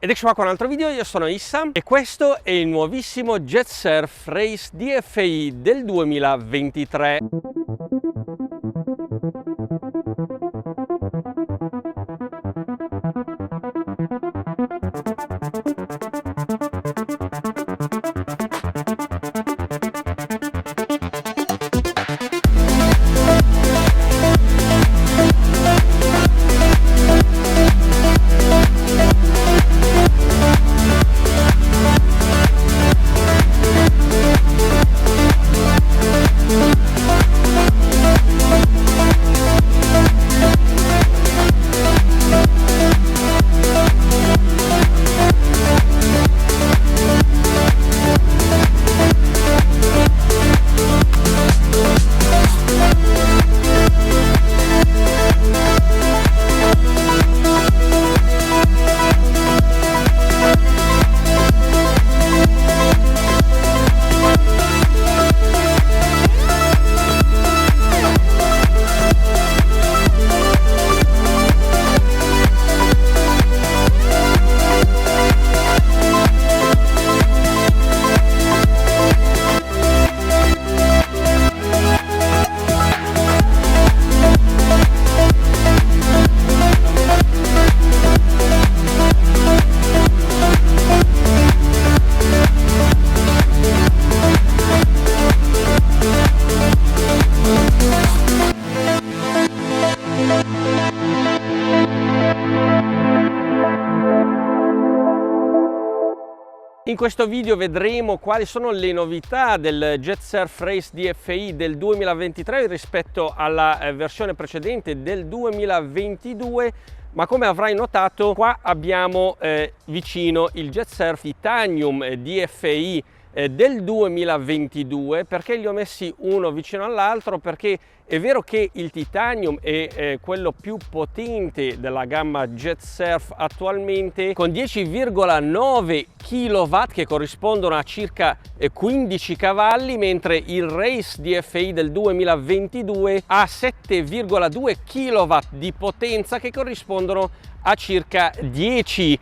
Ed ecco qua con un altro video, io sono Issam e questo è il nuovissimo Jet Surf Race DFI del 2023. In questo video vedremo quali sono le novità del Jet Surf Race DFI del 2023 rispetto alla versione precedente del 2022, ma come avrai notato qua abbiamo vicino il Jet Surf Titanium DFI del 2022. Perché li ho messi uno vicino all'altro? Perché è vero che il Titanium è quello più potente della gamma Jet Surf attualmente, con 10,9 kW che corrispondono a circa 15 cavalli, mentre il Race DFI del 2022 ha 7,2 kW di potenza che corrispondono a circa 10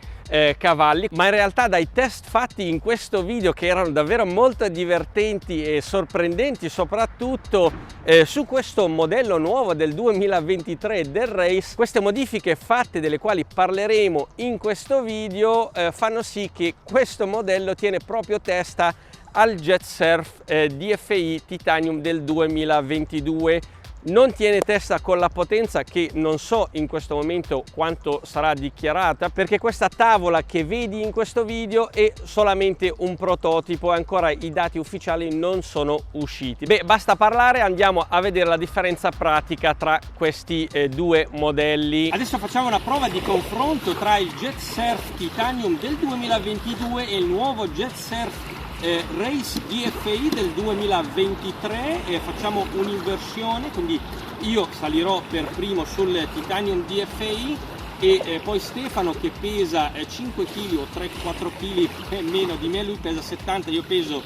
cavalli. Ma in realtà dai test fatti in questo video, che erano davvero molto divertenti e sorprendenti, soprattutto su questo modello nuovo del 2023 del Race, queste modifiche fatte, delle quali parleremo in questo video, fanno sì che questo modello tiene proprio testa al Jet Surf DFI Titanium del 2022. Non tiene testa con la potenza, che non so in questo momento quanto sarà dichiarata, perché questa tavola che vedi in questo video è solamente un prototipo e ancora i dati ufficiali non sono usciti. Beh, basta parlare, andiamo a vedere la differenza pratica tra questi due modelli. Adesso facciamo una prova di confronto tra il Jet Surf Titanium del 2022 e il nuovo Jet Surf Race DFI del 2023. Facciamo un'inversione, quindi io salirò per primo sul Titanium DFI e poi Stefano, che pesa 5 kg o 3-4 kg meno di me, lui pesa 70, io peso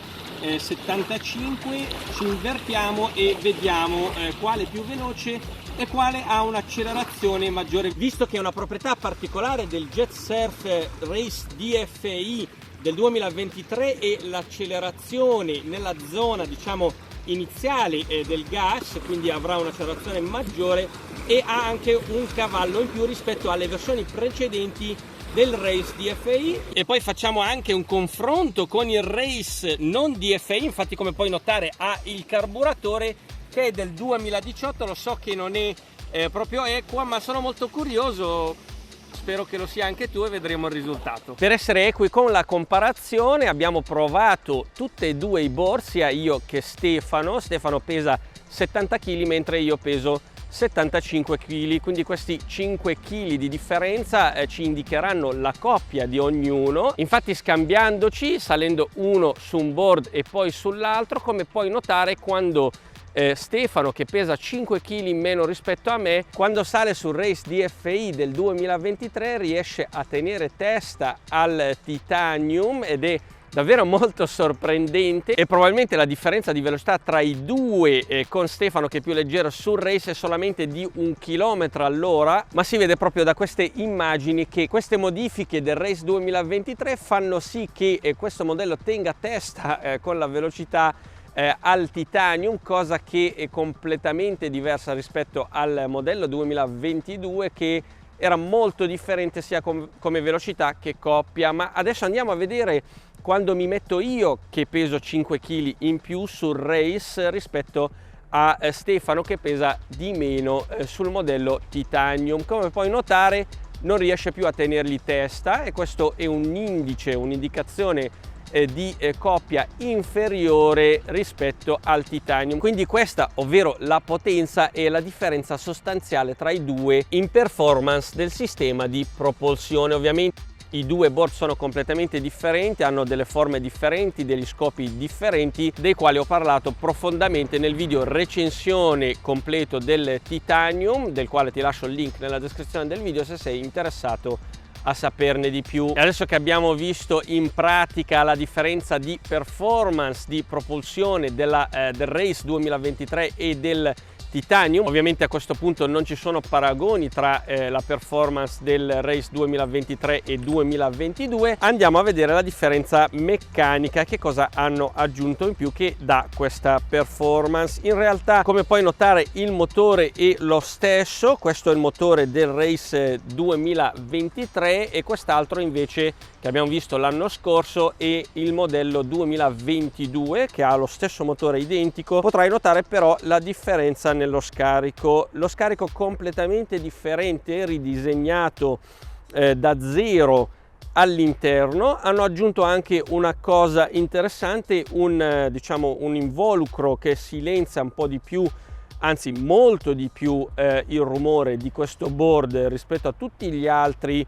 75, ci invertiamo e vediamo quale è più veloce e quale ha un'accelerazione maggiore. Visto che è una proprietà particolare del Jet Surf Race DFI del 2023 e l'accelerazione nella zona, diciamo, iniziale del gas, quindi avrà un'accelerazione maggiore e ha anche un cavallo in più rispetto alle versioni precedenti del Race DFI. E poi facciamo anche un confronto con il Race non DFI. Infatti, come puoi notare, ha il carburatore che è del 2018, lo so che non è proprio equa, ma sono molto curioso. Spero che lo sia anche tu e vedremo il risultato. Per essere equi con la comparazione, abbiamo provato tutte e due i board, sia io che Stefano. Stefano pesa 70 kg mentre io peso 75 kg, quindi questi 5 kg di differenza ci indicheranno la coppia di ognuno. Infatti, scambiandoci, salendo uno su un board e poi sull'altro, come puoi notare, quando Stefano, che pesa 5 kg in meno rispetto a me, quando sale sul Race DFI del 2023 riesce a tenere testa al Titanium ed è davvero molto sorprendente, e probabilmente la differenza di velocità tra i due, con Stefano che è più leggero sul race, è solamente di 1 km all'ora, ma si vede proprio da queste immagini che queste modifiche del race 2023 fanno sì che questo modello tenga testa con la velocità al titanium, cosa che è completamente diversa rispetto al modello 2022, che era molto differente sia come velocità che coppia. Ma adesso andiamo a vedere quando mi metto io, che peso 5 kg in più sul race rispetto a Stefano che pesa di meno sul modello titanium. Come puoi notare non riesce più a tenergli testa, e questo è un indice, un'indicazione di coppia inferiore rispetto al titanium. Quindi questa, ovvero la potenza, è la differenza sostanziale tra i due in performance del sistema di propulsione. Ovviamente i due board sono completamente differenti, hanno delle forme differenti, degli scopi differenti, dei quali ho parlato profondamente nel video recensione completo del titanium, del quale ti lascio il link nella descrizione del video se sei interessato a saperne di più. E adesso che abbiamo visto in pratica la differenza di performance di propulsione del race 2023 e del titanium, ovviamente a questo punto non ci sono paragoni tra la performance del race 2023 e 2022, andiamo a vedere la differenza meccanica, che cosa hanno aggiunto in più che dà questa performance. In realtà, come puoi notare, il motore è lo stesso, questo è il motore del race 2023 e quest'altro invece che abbiamo visto l'anno scorso è il modello 2022 che ha lo stesso motore identico. Potrai notare però la differenza nello scarico, lo scarico completamente differente, ridisegnato da zero all'interno. Hanno aggiunto anche una cosa interessante, diciamo un involucro che silenzia un po' di più, anzi molto di più, il rumore di questo board rispetto a tutti gli altri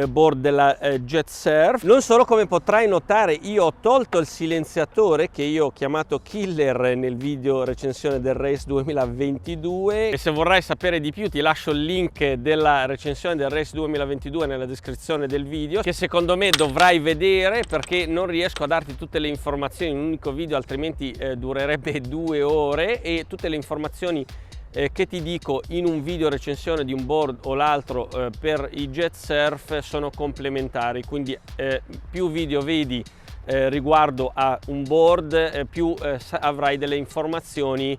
board della Jet Surf. Non solo, come potrai notare, io ho tolto il silenziatore che io ho chiamato Killer nel video recensione del race 2022, e se vorrai sapere di più ti lascio il link della recensione del race 2022 nella descrizione del video, che secondo me dovrai vedere perché non riesco a darti tutte le informazioni in un unico video, altrimenti durerebbe 2 ore, e tutte le informazioni che ti dico in un video recensione di un board o l'altro per i Jet Surf sono complementari, quindi più video vedi riguardo a un board, più avrai delle informazioni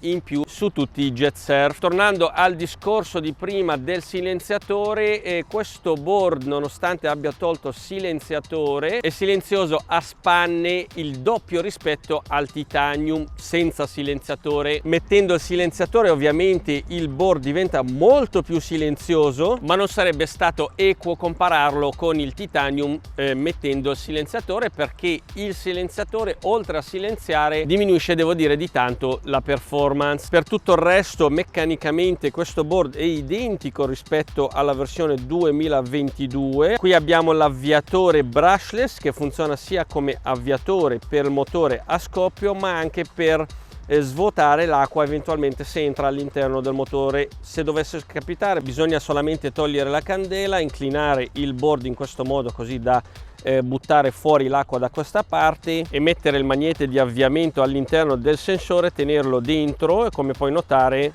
in più su tutti i Jet Surf. Tornando al discorso di prima del silenziatore, questo board, nonostante abbia tolto silenziatore, è silenzioso a spanne il doppio rispetto al titanium senza silenziatore. Mettendo il silenziatore ovviamente il board diventa molto più silenzioso, ma non sarebbe stato equo compararlo con il titanium mettendo il silenziatore, perché il silenziatore, oltre a silenziare, diminuisce, devo dire, di tanto la performance. Per tutto il resto, meccanicamente questo board è identico rispetto alla versione 2022. Qui abbiamo l'avviatore brushless che funziona sia come avviatore per il motore a scoppio, ma anche per svuotare l'acqua eventualmente se entra all'interno del motore. Se dovesse capitare bisogna solamente togliere la candela, inclinare il board in questo modo così da buttare fuori l'acqua da questa parte, e mettere il magnete di avviamento all'interno del sensore, tenerlo dentro, e come puoi notare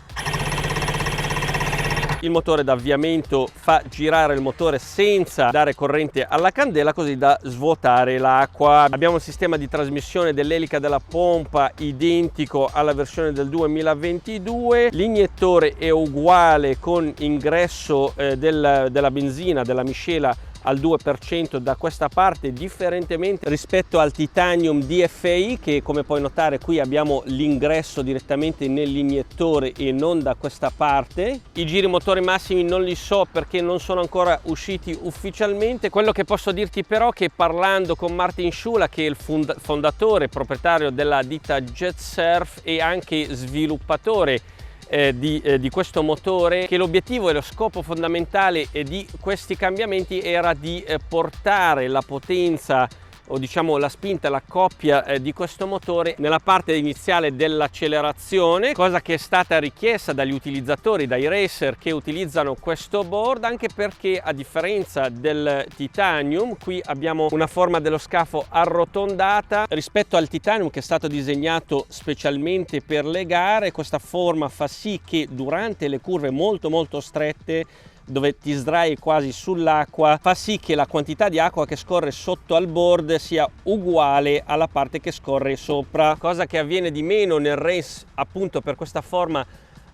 il motore d'avviamento fa girare il motore senza dare corrente alla candela, così da svuotare l'acqua. Abbiamo il sistema di trasmissione dell'elica della pompa identico alla versione del 2022. L'iniettore è uguale con ingresso della benzina, della miscela al 2% da questa parte, differentemente rispetto al titanium DFI, che come puoi notare qui abbiamo l'ingresso direttamente nell'iniettore e non da questa parte. I giri motore massimi non li so perché non sono ancora usciti ufficialmente. Quello che posso dirti però è che, parlando con Martin Schula, che è il fondatore, proprietario della ditta Jet Surf e anche sviluppatore di questo motore, che l'obiettivo e lo scopo fondamentale di questi cambiamenti era di portare la potenza o diciamo la spinta, la coppia di questo motore nella parte iniziale dell'accelerazione, cosa che è stata richiesta dagli utilizzatori, dai racer che utilizzano questo board, anche perché a differenza del Titanium qui abbiamo una forma dello scafo arrotondata rispetto al Titanium, che è stato disegnato specialmente per le gare. Questa forma fa sì che durante le curve molto strette, dove ti sdrai quasi sull'acqua, fa sì che la quantità di acqua che scorre sotto al board sia uguale alla parte che scorre sopra, cosa che avviene di meno nel race appunto per questa forma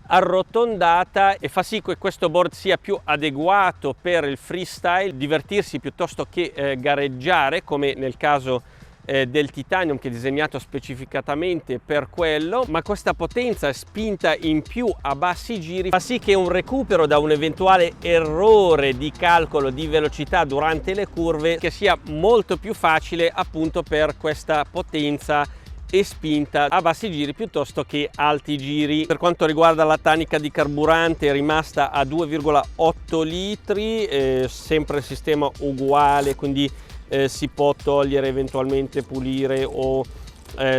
arrotondata, e fa sì che questo board sia più adeguato per il freestyle, divertirsi piuttosto che gareggiare, come nel caso del Titanium, che è disegnato specificatamente per quello. Ma questa potenza spinta in più a bassi giri fa sì che un recupero da un eventuale errore di calcolo di velocità durante le curve che sia molto più facile appunto per questa potenza e spinta a bassi giri piuttosto che alti giri. Per quanto riguarda la tanica di carburante, è rimasta a 2,8 litri, sempre il sistema uguale, quindi si può togliere, eventualmente pulire o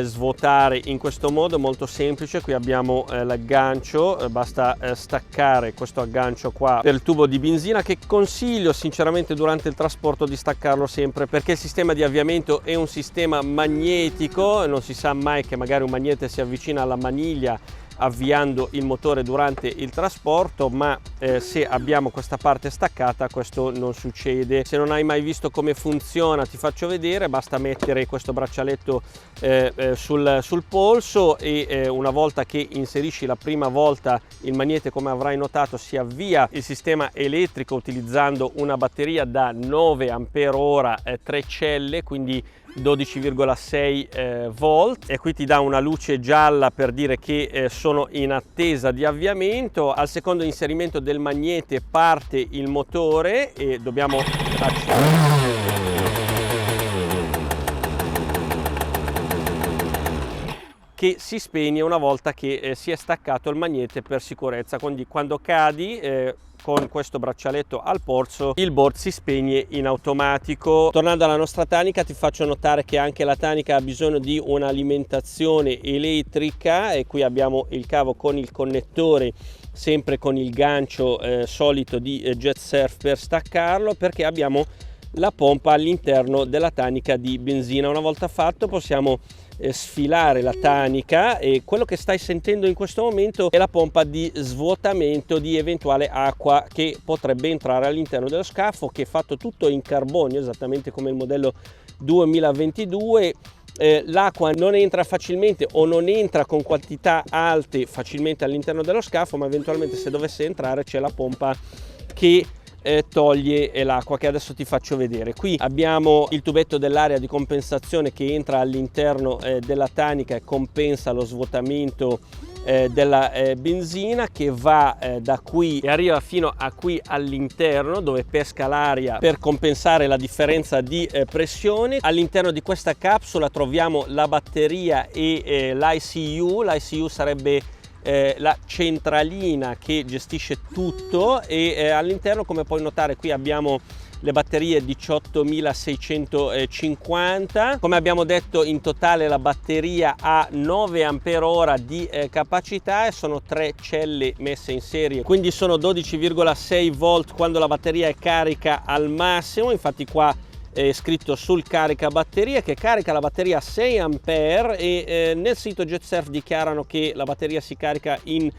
svuotare in questo modo molto semplice. Qui abbiamo l'aggancio, basta staccare questo aggancio qua per il tubo di benzina, che consiglio sinceramente durante il trasporto di staccarlo sempre, perché il sistema di avviamento è un sistema magnetico e non si sa mai che magari un magnete si avvicina alla maniglia avviando il motore durante il trasporto, ma se abbiamo questa parte staccata questo non succede. Se non hai mai visto come funziona ti faccio vedere: basta mettere questo braccialetto sul polso e una volta che inserisci la prima volta il magnete, come avrai notato, si avvia il sistema elettrico utilizzando una batteria da 9 ampere-ora, 3 celle, quindi 12,6 volt, e qui ti dà una luce gialla per dire che sono in attesa di avviamento. Al secondo inserimento del magnete parte il motore e dobbiamo che si spegne una volta che si è staccato il magnete per sicurezza. Quindi quando cadi con questo braccialetto al polso il board si spegne in automatico. Tornando alla nostra tanica, ti faccio notare che anche la tanica ha bisogno di un'alimentazione elettrica, e qui abbiamo il cavo con il connettore, sempre con il gancio solito di Jet Surf per staccarlo, perché abbiamo la pompa all'interno della tanica di benzina. Una volta fatto possiamo sfilare la tanica, e quello che stai sentendo in questo momento è la pompa di svuotamento di eventuale acqua che potrebbe entrare all'interno dello scafo, che è fatto tutto in carbonio, esattamente come il modello 2022. L'acqua non entra facilmente o non entra con quantità alte facilmente all'interno dello scafo, ma eventualmente se dovesse entrare c'è la pompa che toglie l'acqua, che adesso ti faccio vedere. Qui abbiamo il tubetto dell'aria di compensazione che entra all'interno della tanica e compensa lo svuotamento della benzina, che va da qui e arriva fino a qui all'interno, dove pesca l'aria per compensare la differenza di pressione. All'interno di questa capsula troviamo la batteria e l'ICU. L'ICU sarebbe la centralina che gestisce tutto, e all'interno, come puoi notare, qui abbiamo le batterie 18.650. Come abbiamo detto, in totale la batteria ha 9 ampere-ora di capacità, e sono 3 celle messe in serie, quindi sono 12,6 volt quando la batteria è carica al massimo. Infatti qua è scritto sul caricabatterie che carica la batteria a 6 ampere, e nel sito Jet Surf dichiarano che la batteria si carica in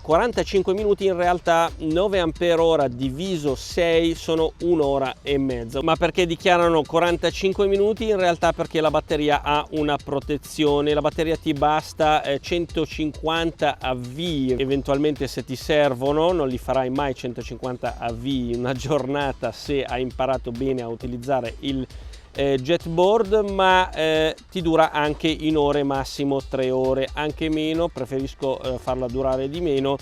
45 minuti. In realtà 9 ampere-ora diviso 6 sono 1 ora e mezzo. Ma perché dichiarano 45 minuti? In realtà perché la batteria ha una protezione. La batteria ti basta 150 avvii, eventualmente se ti servono. Non li farai mai 150 avvii in una giornata se hai imparato bene a utilizzare il jetboard, ma ti dura anche in ore, massimo 3 ore, anche meno. Preferisco farla durare di meno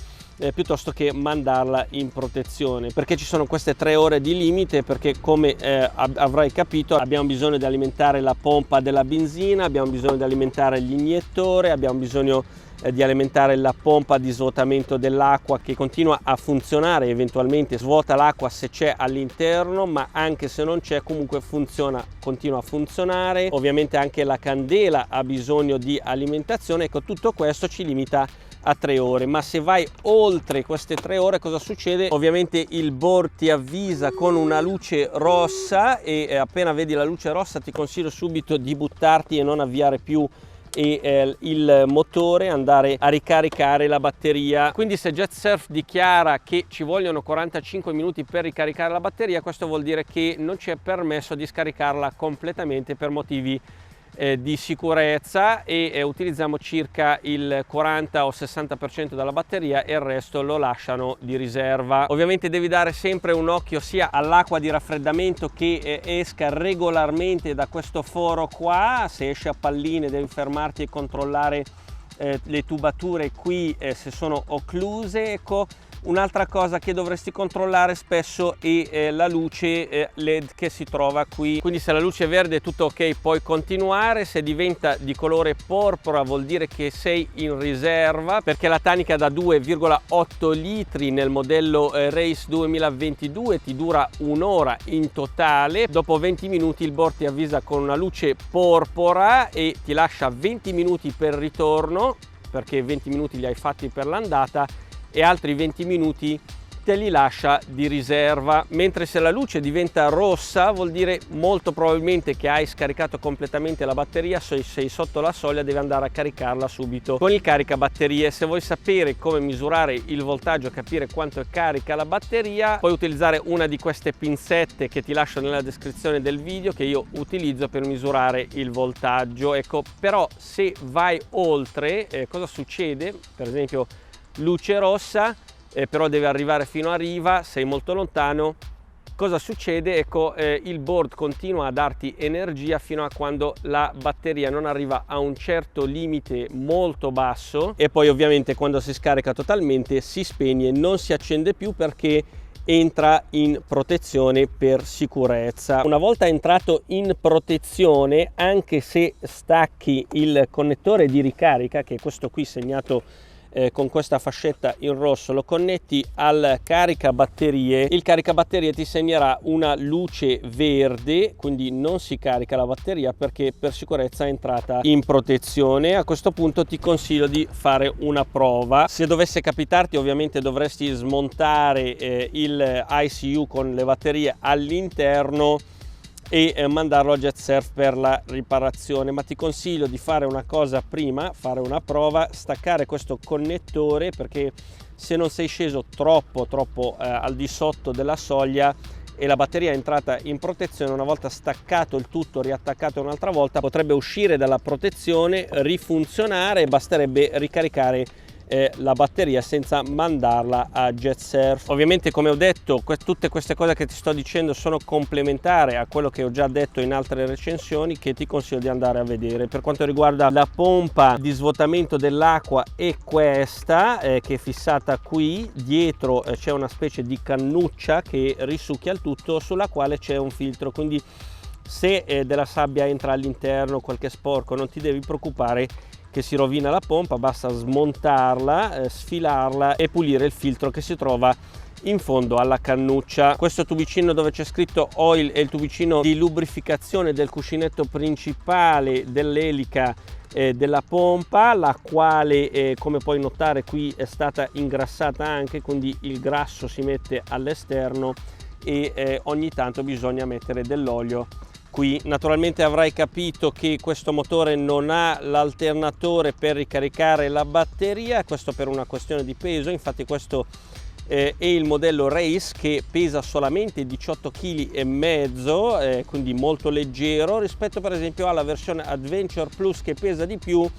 piuttosto che mandarla in protezione. Perché ci sono queste 3 ore di limite? Perché come avrai capito, abbiamo bisogno di alimentare la pompa della benzina, abbiamo bisogno di alimentare l'iniettore, abbiamo bisogno di alimentare la pompa di svuotamento dell'acqua, che continua a funzionare, eventualmente svuota l'acqua se c'è all'interno, ma anche se non c'è comunque funziona, continua a funzionare. Ovviamente anche la candela ha bisogno di alimentazione. Ecco, tutto questo ci limita a 3 ore, ma se vai oltre queste 3 ore cosa succede? Ovviamente il board ti avvisa con una luce rossa e appena vedi la luce rossa ti consiglio subito di buttarti e non avviare più il motore, andare a ricaricare la batteria. Quindi se JetSurf dichiara che ci vogliono 45 minuti per ricaricare la batteria, questo vuol dire che non ci è permesso di scaricarla completamente per motivi di sicurezza, e utilizziamo circa il 40 o 60% della batteria e il resto lo lasciano di riserva. Ovviamente devi dare sempre un occhio sia all'acqua di raffreddamento che esca regolarmente da questo foro qua. Se esce a palline devi fermarti e controllare le tubature qui se sono occluse. Ecco, un'altra cosa che dovresti controllare spesso è la luce LED che si trova qui. Quindi se la luce è verde è tutto ok, puoi continuare. Se diventa di colore porpora vuol dire che sei in riserva, perché la tanica da 2,8 litri nel modello Race 2022 ti dura un'ora in totale. Dopo 20 minuti il board ti avvisa con una luce porpora e ti lascia 20 minuti per il ritorno, perché 20 minuti li hai fatti per l'andata e altri 20 minuti te li lascia di riserva. Mentre se la luce diventa rossa vuol dire molto probabilmente che hai scaricato completamente la batteria. Se sei sotto la soglia devi andare a caricarla subito con il caricabatterie. Se vuoi sapere come misurare il voltaggio, capire quanto è carica la batteria, puoi utilizzare una di queste pinzette che ti lascio nella descrizione del video, che io utilizzo per misurare il voltaggio. Ecco, però se vai oltre, cosa succede? Per esempio luce rossa, però deve arrivare fino a riva, sei molto lontano, cosa succede? Ecco, il board continua a darti energia fino a quando la batteria non arriva a un certo limite molto basso, e poi ovviamente quando si scarica totalmente si spegne, non si accende più perché entra in protezione per sicurezza. Una volta entrato in protezione, anche se stacchi il connettore di ricarica, che è questo qui segnato con questa fascetta in rosso, lo connetti al caricabatterie, il caricabatterie ti segnerà una luce verde, quindi non si carica la batteria perché per sicurezza è entrata in protezione. A questo punto ti consiglio di fare una prova. Se dovesse capitarti, ovviamente dovresti smontare il ICU con le batterie all'interno e mandarlo a JetSurf per la riparazione, ma ti consiglio di fare una cosa prima, fare una prova, staccare questo connettore, perché se non sei sceso troppo al di sotto della soglia e la batteria è entrata in protezione, una volta staccato il tutto, riattaccato un'altra volta, potrebbe uscire dalla protezione, rifunzionare e basterebbe ricaricare la batteria senza mandarla a JetSurf. Ovviamente, come ho detto, tutte queste cose che ti sto dicendo sono complementari a quello che ho già detto in altre recensioni, che ti consiglio di andare a vedere. Per quanto riguarda la pompa di svuotamento dell'acqua, è questa che è fissata qui dietro, c'è una specie di cannuccia che risucchia il tutto, sulla quale c'è un filtro, quindi se della sabbia entra all'interno, qualche sporco, non ti devi preoccupare che si rovina la pompa, basta smontarla, sfilarla e pulire il filtro che si trova in fondo alla cannuccia. Questo tubicino dove c'è scritto oil è il tubicino di lubrificazione del cuscinetto principale dell'elica della pompa, la quale come puoi notare qui è stata ingrassata anche, quindi il grasso si mette all'esterno e ogni tanto bisogna mettere dell'olio qui. Naturalmente avrai capito che questo motore non ha l'alternatore per ricaricare la batteria, questo per una questione di peso. Infatti questo è il modello Race, che pesa solamente 18,5 kg, quindi molto leggero rispetto per esempio alla versione Adventure Plus che pesa di più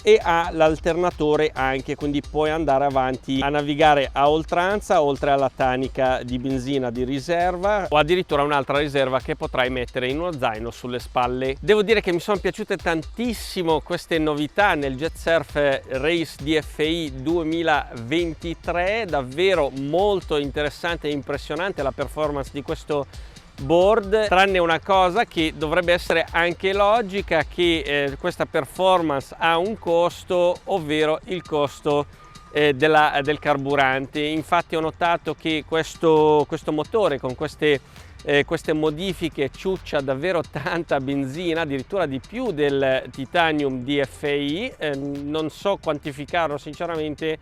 e ha l'alternatore anche, quindi puoi andare avanti a navigare a oltranza, oltre alla tanica di benzina di riserva o addirittura un'altra riserva che potrai mettere in uno zaino sulle spalle. Devo dire che mi sono piaciute tantissimo queste novità nel JetSurf Race DFI 2023, davvero molto interessante e impressionante la performance di questo board, tranne una cosa che dovrebbe essere anche logica, che questa performance ha un costo, ovvero il costo del carburante. Infatti ho notato che questo motore con queste modifiche ciuccia davvero tanta benzina, addirittura di più del Titanium DFI. Non so quantificarlo sinceramente,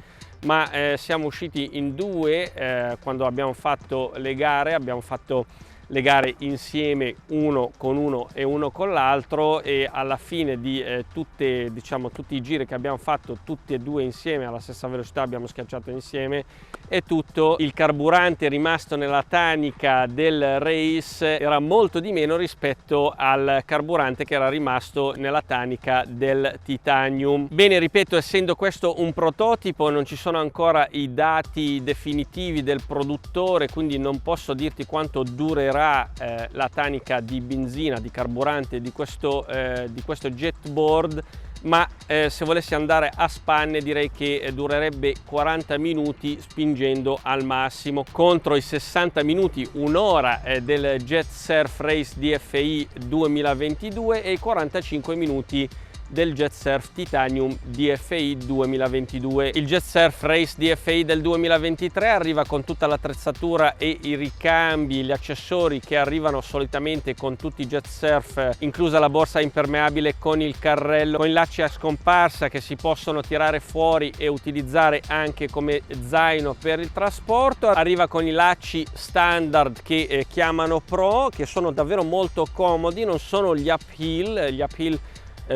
ma siamo usciti in due quando abbiamo fatto le gare. Abbiamo fatto le gare insieme, uno con uno e uno con l'altro, e alla fine di tutti i giri che abbiamo fatto tutti e due insieme alla stessa velocità, abbiamo schiacciato insieme, e tutto il carburante rimasto nella tanica del race era molto di meno rispetto al carburante che era rimasto nella tanica del Titanium. Bene, ripeto, essendo questo un prototipo, non ci sono ancora i dati definitivi del produttore, quindi non posso dirti quanto durerà la tanica di benzina, di carburante di questo jetboard, ma se volessi andare a spanne direi che durerebbe 40 minuti spingendo al massimo, contro i 60 minuti, un'ora del Jet Surf Race DFI 2022 e i 45 minuti del Jet Surf Titanium DFI 2022. Il Jet Surf Race DFI del 2023 arriva con tutta l'attrezzatura e i ricambi, gli accessori che arrivano solitamente con tutti i jet surf, inclusa la borsa impermeabile con il carrello, con i lacci a scomparsa che si possono tirare fuori e utilizzare anche come zaino per il trasporto. Arriva con i lacci standard che chiamano Pro, che sono davvero molto comodi, non sono gli uphill. Gli uphill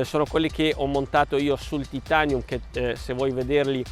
sono quelli che ho montato io sul Titanium, che se vuoi vederli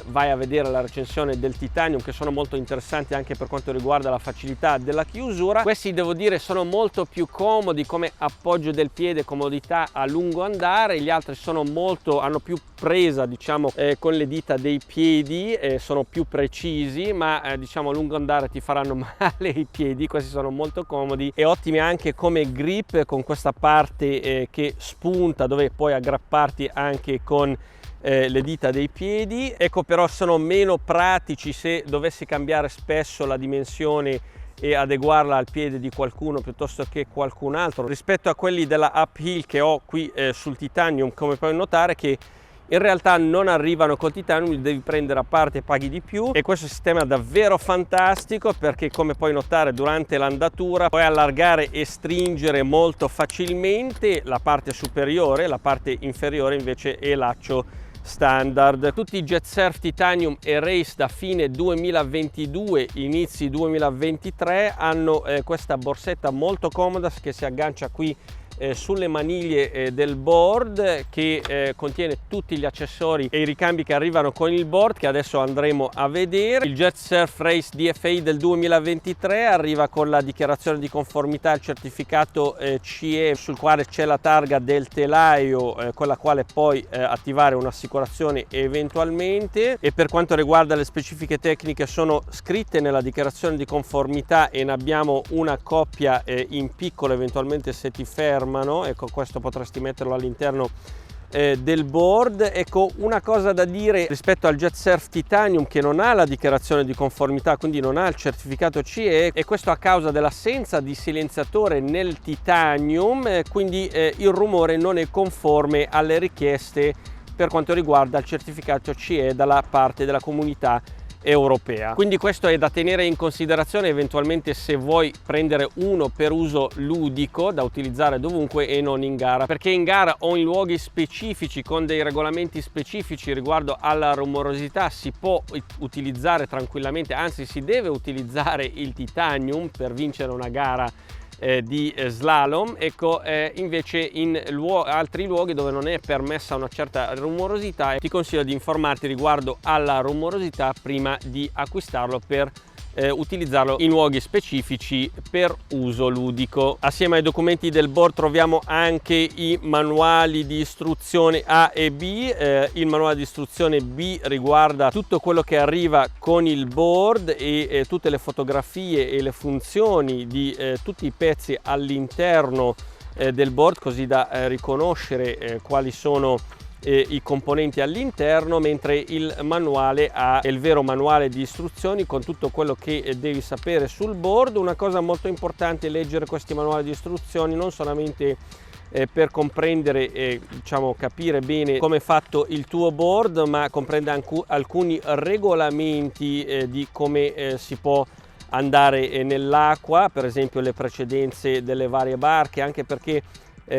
vai a vedere la recensione del Titanium, che sono molto interessanti anche per quanto riguarda la facilità della chiusura. Questi devo dire sono molto più comodi come appoggio del piede, comodità a lungo andare. Gli altri hanno più presa, diciamo, con le dita dei piedi, sono più precisi, ma diciamo a lungo andare ti faranno male i piedi. Questi sono molto comodi e ottimi anche come grip, con questa parte che spunta, dove puoi aggrapparti anche con le dita dei piedi. Ecco, però sono meno pratici se dovessi cambiare spesso la dimensione e adeguarla al piede di qualcuno piuttosto che qualcun altro, rispetto a quelli della uphill che ho qui sul Titanium. Come puoi notare che in realtà non arrivano col Titanium, li devi prendere a parte e paghi di più, e questo sistema è davvero fantastico perché, come puoi notare, durante l'andatura puoi allargare e stringere molto facilmente la parte superiore, la parte inferiore invece è laccio standard. Tutti i Jet Surf Titanium e Race da fine 2022 inizi 2023 hanno questa borsetta molto comoda che si aggancia qui sulle maniglie del board, che contiene tutti gli accessori e i ricambi che arrivano con il board, che adesso andremo a vedere. Il Jet Surf Race DFI del 2023 arriva con la dichiarazione di conformità, il certificato CE, sul quale c'è la targa del telaio con la quale puoi attivare un'assicurazione eventualmente. E per quanto riguarda le specifiche tecniche, sono scritte nella dichiarazione di conformità e ne abbiamo una copia in piccolo eventualmente se ti fermano. Ecco, questo potresti metterlo all'interno del board. Ecco, una cosa da dire rispetto al Jet Surf Titanium, che non ha la dichiarazione di conformità, quindi non ha il certificato CE, e questo a causa dell'assenza di silenziatore nel Titanium, quindi il rumore non è conforme alle richieste per quanto riguarda il certificato CE dalla parte della comunità europea. Quindi questo è da tenere in considerazione eventualmente se vuoi prendere uno per uso ludico da utilizzare dovunque e non in gara, perché in gara o in luoghi specifici con dei regolamenti specifici riguardo alla rumorosità si può utilizzare tranquillamente, anzi si deve utilizzare il Titanium per vincere una gara di slalom. Ecco, invece in altri luoghi dove non è permessa una certa rumorosità, ti consiglio di informarti riguardo alla rumorosità prima di acquistarlo per utilizzarlo in luoghi specifici per uso ludico. Assieme ai documenti del board troviamo anche i manuali di istruzione A e B. Il manuale di istruzione B riguarda tutto quello che arriva con il board e tutte le fotografie e le funzioni di tutti i pezzi all'interno del board, così da riconoscere quali sono i componenti all'interno, mentre il manuale ha il vero manuale di istruzioni con tutto quello che devi sapere sul board. Una cosa molto importante è leggere questi manuali di istruzioni non solamente per comprendere e diciamo capire bene come è fatto il tuo board, ma comprendere alcuni regolamenti di come si può andare nell'acqua, per esempio le precedenze delle varie barche, anche perché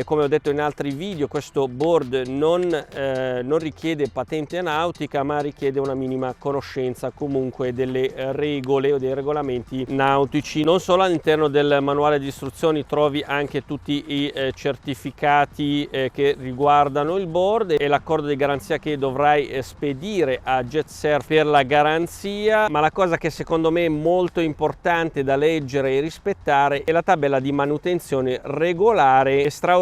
come ho detto in altri video, questo board non richiede patente nautica, ma richiede una minima conoscenza comunque delle regole o dei regolamenti nautici. Non solo all'interno del manuale di istruzioni trovi anche tutti i certificati che riguardano il board e l'accordo di garanzia che dovrai spedire a JetSurf per la garanzia, ma la cosa che secondo me è molto importante da leggere e rispettare è la tabella di manutenzione regolare e straordinaria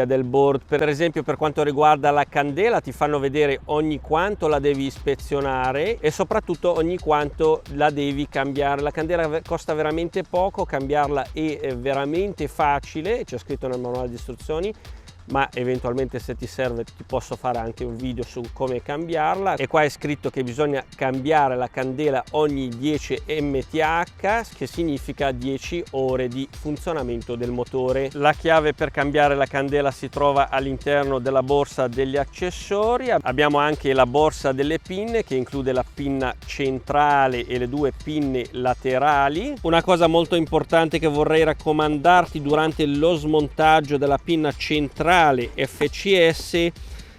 del board. Per esempio, per quanto riguarda la candela, ti fanno vedere ogni quanto la devi ispezionare e soprattutto ogni quanto la devi cambiare. La candela costa veramente poco, cambiarla è veramente facile, c'è scritto nel manuale di istruzioni, ma eventualmente se ti serve ti posso fare anche un video su come cambiarla. E qua è scritto che bisogna cambiare la candela ogni 10 mth, che significa 10 ore di funzionamento del motore. La chiave per cambiare la candela si trova all'interno della borsa degli accessori. Abbiamo anche la borsa delle pinne, che include la pinna centrale e le due pinne laterali. Una cosa molto importante che vorrei raccomandarti durante lo smontaggio della pinna centrale FCS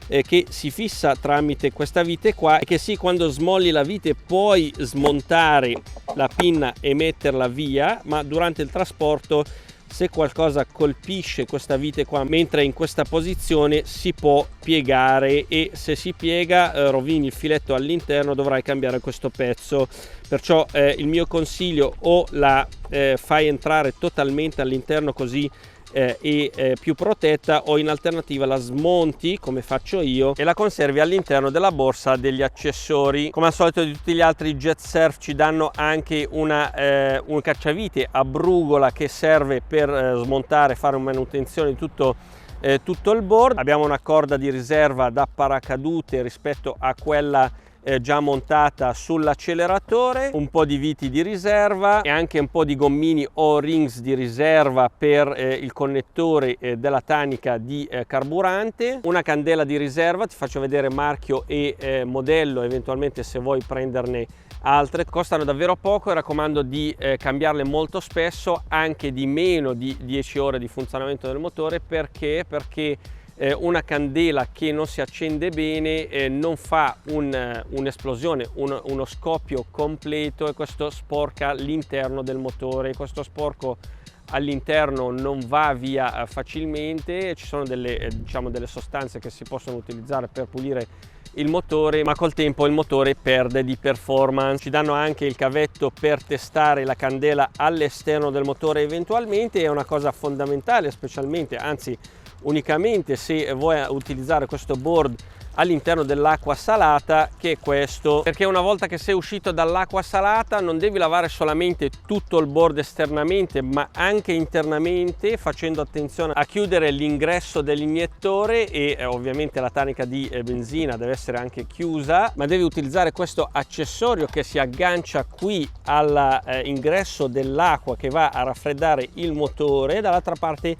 che si fissa tramite questa vite qua, e che sì, quando smolli la vite puoi smontare la pinna e metterla via, ma durante il trasporto, se qualcosa colpisce questa vite qua mentre è in questa posizione, si può piegare, e se si piega rovini il filetto all'interno, dovrai cambiare questo pezzo. Perciò il mio consiglio: o la fai entrare totalmente all'interno, così è più protetta, o in alternativa la smonti come faccio io e la conservi all'interno della borsa degli accessori. Come al solito di tutti gli altri JetSurf ci danno anche un cacciavite a brugola che serve per smontare, fare una manutenzione di tutto il board. Abbiamo una corda di riserva da paracadute rispetto a quella già montata sull'acceleratore, un po' di viti di riserva e anche un po' di gommini o rings di riserva per il connettore della tanica di carburante, una candela di riserva, ti faccio vedere marchio e modello, eventualmente se vuoi prenderne altre. Costano davvero poco e raccomando di cambiarle molto spesso, anche di meno di 10 ore di funzionamento del motore. Perché una candela che non si accende bene non fa un'esplosione, uno scoppio completo, e questo sporca l'interno del motore. Questo sporco all'interno non va via facilmente, ci sono delle sostanze che si possono utilizzare per pulire il motore, ma col tempo il motore perde di performance. Ci danno anche il cavetto per testare la candela all'esterno del motore eventualmente, è una cosa fondamentale, specialmente, anzi unicamente se vuoi utilizzare questo board all'interno dell'acqua salata, che è questo, perché una volta che sei uscito dall'acqua salata non devi lavare solamente tutto il board esternamente, ma anche internamente, facendo attenzione a chiudere l'ingresso dell'iniettore, e ovviamente la tanica di benzina deve essere anche chiusa, ma devi utilizzare questo accessorio che si aggancia qui all'ingresso dell'acqua che va a raffreddare il motore. Dall'altra parte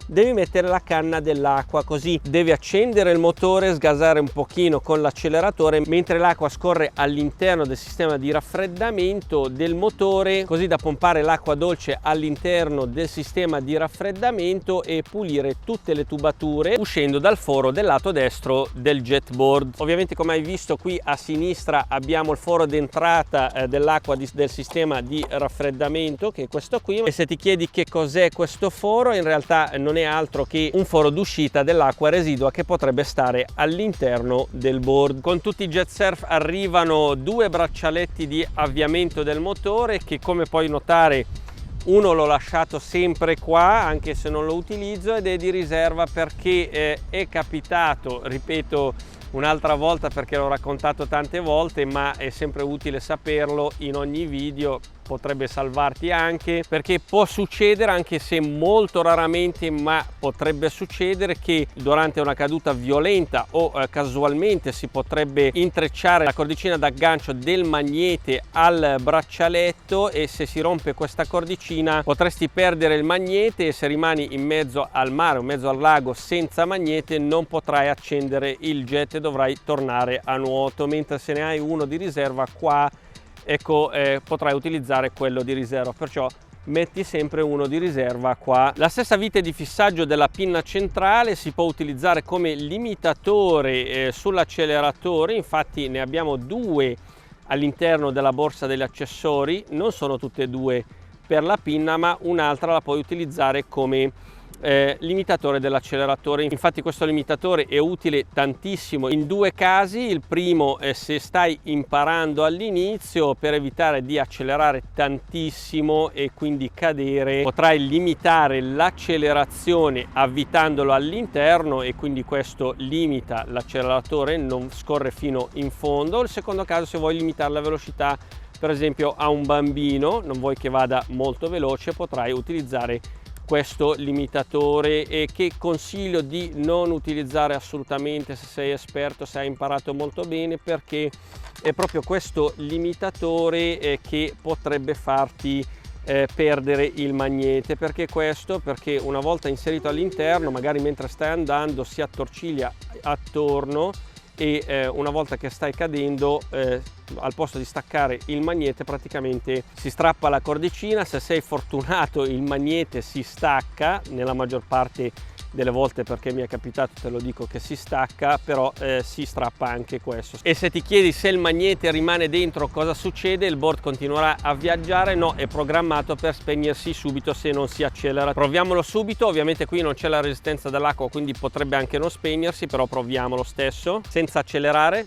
devi mettere la canna dell'acqua, così devi accendere il motore, sgasare un pochino con l'acceleratore mentre l'acqua scorre all'interno del sistema di raffreddamento del motore, così da pompare l'acqua dolce all'interno del sistema di raffreddamento e pulire tutte le tubature uscendo dal foro del lato destro del jetboard. Ovviamente, come hai visto, qui a sinistra abbiamo il foro d'entrata dell'acqua del sistema di raffreddamento, che è questo qui, e se ti chiedi che cos'è questo foro, in realtà non è altro che un foro d'uscita dell'acqua residua che potrebbe stare all'interno del board. Con tutti i JetSurf arrivano due braccialetti di avviamento del motore, che come puoi notare uno l'ho lasciato sempre qua anche se non lo utilizzo, ed è di riserva perché è capitato, ripeto un'altra volta perché l'ho raccontato tante volte, ma è sempre utile saperlo in ogni video, potrebbe salvarti anche, perché può succedere, anche se molto raramente, ma potrebbe succedere che durante una caduta violenta o casualmente si potrebbe intrecciare la cordicina d'aggancio del magnete al braccialetto, e se si rompe questa cordicina potresti perdere il magnete, e se rimani in mezzo al mare o in mezzo al lago senza magnete non potrai accendere il jet e dovrai tornare a nuoto, mentre se ne hai uno di riserva qua, ecco, potrai utilizzare quello di riserva, perciò metti sempre uno di riserva qua. La stessa vite di fissaggio della pinna centrale si può utilizzare come limitatore sull'acceleratore, infatti ne abbiamo due all'interno della borsa degli accessori, non sono tutte e due per la pinna, ma un'altra la puoi utilizzare come limitatore dell'acceleratore. Infatti questo limitatore è utile tantissimo in due casi. Il primo è se stai imparando all'inizio, per evitare di accelerare tantissimo e quindi cadere, potrai limitare l'accelerazione avvitandolo all'interno, e quindi questo limita l'acceleratore, non scorre fino in fondo. Il secondo caso, se vuoi limitare la velocità per esempio a un bambino, non vuoi che vada molto veloce, potrai utilizzare questo limitatore, e che consiglio di non utilizzare assolutamente se sei esperto, se hai imparato molto bene, perché è proprio questo limitatore che potrebbe farti perdere il magnete. Perché questo? Perché una volta inserito all'interno, magari mentre stai andando si attorciglia attorno, e una volta che stai cadendo, al posto di staccare il magnete praticamente si strappa la cordicina. Se sei fortunato il magnete si stacca, nella maggior parte delle volte, perché mi è capitato, te lo dico, che si stacca, però si strappa anche questo. E se ti chiedi se il magnete rimane dentro cosa succede, il board continuerà a viaggiare? No, è programmato per spegnersi subito se non si accelera. Proviamolo subito. Ovviamente qui non c'è la resistenza dell'acqua, quindi potrebbe anche non spegnersi, però proviamo lo stesso senza accelerare.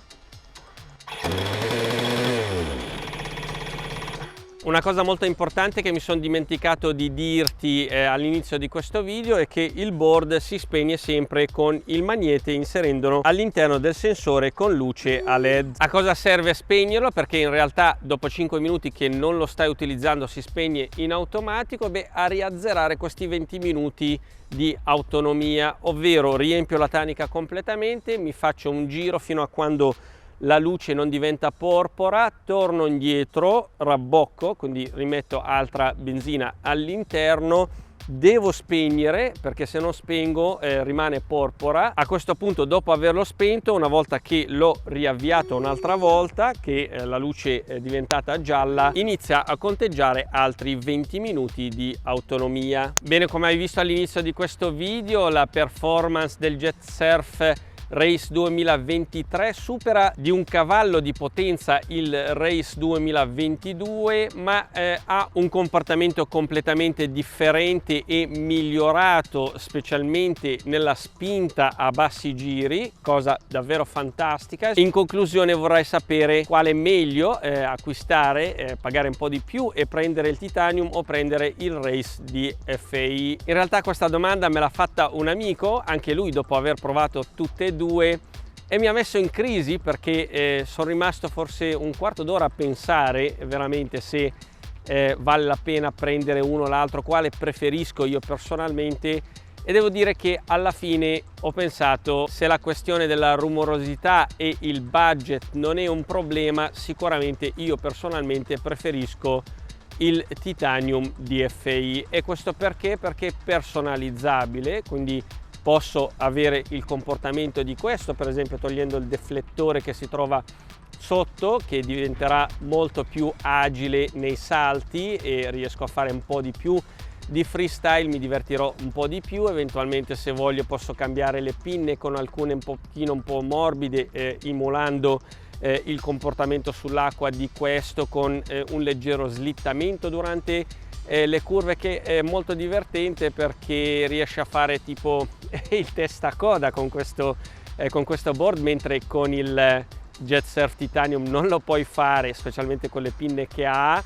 Una cosa molto importante che mi sono dimenticato di dirti all'inizio di questo video è che il board si spegne sempre con il magnete inserendolo all'interno del sensore con luce a LED. A cosa serve spegnerlo? Perché in realtà dopo 5 minuti che non lo stai utilizzando si spegne in automatico. Beh, a riazzerare questi 20 minuti di autonomia, ovvero riempio la tanica completamente, mi faccio un giro fino a quando la luce non diventa porpora, torno indietro, rabbocco, quindi rimetto altra benzina all'interno, devo spegnere perché se non spengo rimane porpora. A questo punto, dopo averlo spento, una volta che l'ho riavviato un'altra volta, che la luce è diventata gialla, inizia a conteggiare altri 20 minuti di autonomia. Bene, come hai visto all'inizio di questo video, la performance del Jet Surf Race 2023 supera di un cavallo di potenza il Race 2022, ma ha un comportamento completamente differente e migliorato, specialmente nella spinta a bassi giri, cosa davvero fantastica. In conclusione, vorrei sapere quale è meglio acquistare, pagare un po' di più e prendere il Titanium o prendere il Race DFI. In realtà questa domanda me l'ha fatta un amico, anche lui dopo aver provato tutte e due, e mi ha messo in crisi, perché sono rimasto forse un quarto d'ora a pensare veramente se vale la pena prendere uno o l'altro, quale preferisco io personalmente, e devo dire che alla fine ho pensato, se la questione della rumorosità e il budget non è un problema, sicuramente io personalmente preferisco il Titanium DFI. E questo perché? Perché è personalizzabile, quindi posso avere il comportamento di questo, per esempio togliendo il deflettore che si trova sotto, che diventerà molto più agile nei salti e riesco a fare un po' di più di freestyle, mi divertirò un po' di più. Eventualmente, se voglio, posso cambiare le pinne con alcune un po' morbide, emulando il comportamento sull'acqua di questo, con un leggero slittamento durante le curve, che è molto divertente perché riesce a fare tipo il testacoda con questo board, mentre con il Jet Surf Titanium non lo puoi fare, specialmente con le pinne che ha.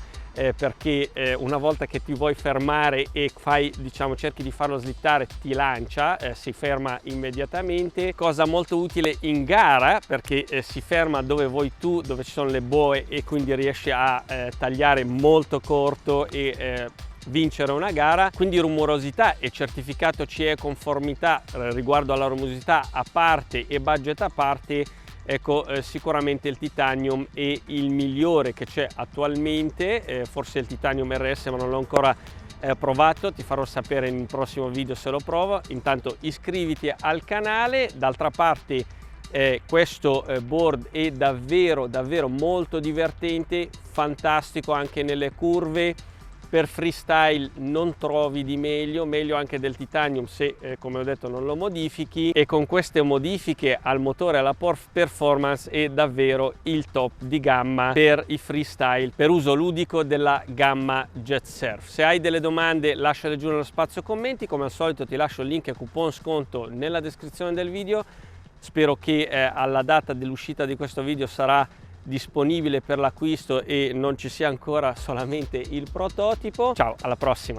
perché una volta che ti vuoi fermare e fai, diciamo, cerchi di farlo slittare, ti lancia, si ferma immediatamente. Cosa molto utile in gara, perché si ferma dove vuoi tu, dove ci sono le boe, e quindi riesci a tagliare molto corto e vincere una gara. Quindi rumorosità e certificato CE conformità riguardo alla rumorosità a parte e budget a parte, ecco, sicuramente il Titanium è il migliore che c'è attualmente, forse il Titanium RS, ma non l'ho ancora provato, ti farò sapere in un prossimo video se lo provo. Intanto iscriviti al canale. D'altra parte questo board è davvero molto divertente, fantastico anche nelle curve. Per freestyle non trovi di meglio anche del Titanium se come ho detto non lo modifichi, e con queste modifiche al motore e alla performance è davvero il top di gamma per i freestyle, per uso ludico della gamma Jet Surf. Se hai delle domande lasciale giù nello spazio commenti, come al solito ti lascio il link e coupon sconto nella descrizione del video. Spero che alla data dell'uscita di questo video sarà disponibile per l'acquisto e non ci sia ancora solamente il prototipo. Ciao, alla prossima!